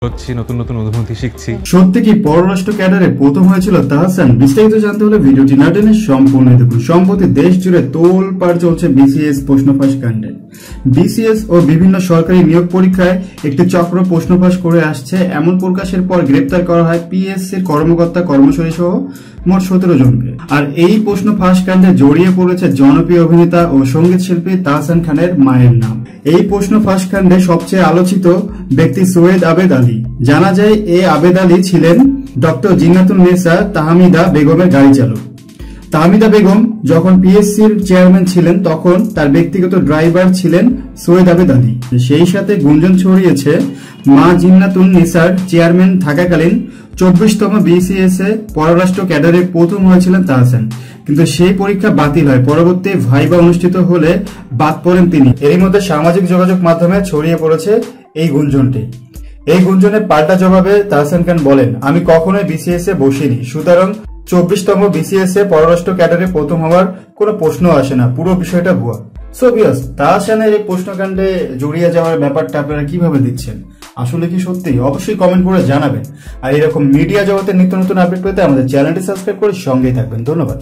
হচ্ছে, নতুন নতুন অনুভূতি শিখছি। সত্যি কি পররাষ্ট্র ক্যাডারে প্রথম হয়েছিল তাহসান? বিস্তারিত জানতে হলে ভিডিওটি না টেনে সম্পূর্ণ দেখুন। সম্প্রতি দেশ জুড়ে তোলপাড় চলছে বিসিএস প্রশ্ন ফাঁস কাণ্ডে। বিসিএস ও বিভিন্ন সরকারি নিয়োগ পরীক্ষায় একটি চক্র প্রশ্ন ফাঁস করে আসছে। এমন প্রকাশের পর গ্রেপ্তার করা হয় পিএসসির কর্মকর্তা কর্মচারী সহ মোট 17 জনকে। আর এই প্রশ্ন ফাঁস কাণ্ডে জড়িয়ে পড়েছে জনপ্রিয় অভিনেতা ও সঙ্গীত শিল্পী তাহসান খানের মায়ের নাম। এই প্রশ্ন ফাঁস কাণ্ডে সবচেয়ে আলোচিত ব্যক্তি সৈয়দ আবেদ আলী। জানা যায় এই আবেদ আলী ছিলেন ডক্টর জিন্নাতুন নেসা তাহমিদা বেগমের গাড়ি চালক। তাহমিদা বেগম যখন পিএসসির চেয়ারম্যান ছিলেন তখন তার ব্যক্তিগত ড্রাইভার ছিলেন সৈয়দ আবেদ আলী। সেই সাথে গুঞ্জন ছড়িয়েছে মা জিন্নাতুন নেসার চেয়ারম্যান থাকাকালীন 24তম বিসিএস এ পররাষ্ট্র ক্যাডারে প্রথম হয়েছিলেন তাহসান, কিন্তু সেই পরীক্ষা বাতিল হয়। পরবর্তী ভাইবা অনুষ্ঠিত হলে বাদ পড়েন তিনি। এরই মধ্যে সামাজিক যোগাযোগ মাধ্যমে ছড়িয়ে পড়েছে এই গুঞ্জনটি। এই গুঞ্জনের পাল্টা জবাবে তাহসান খান বলেন, আমি কখনোই বিসিএস এ বসিনি, সুতরাং 24তম বিসিএস এ পররাষ্ট্র ক্যাডারে প্রথম হওয়ার কোনো প্রশ্ন আসে না, পুরো বিষয়টা ভুয়া। সো ভিউয়ার্স, তাহসানের এই প্রশ্নকাণ্ডে জড়িয়ে যাওয়ার ব্যাপারটা আপনারা কিভাবে দিচ্ছেন? আসলে কি সত্যি? অবশ্যই কমেন্ট করে জানাবেন। আর এরকম মিডিয়া জগতের নিত্য নতুন আপডেট পেতে আমাদের চ্যানেলটি সাবস্ক্রাইব করে সঙ্গেই থাকবেন। ধন্যবাদ।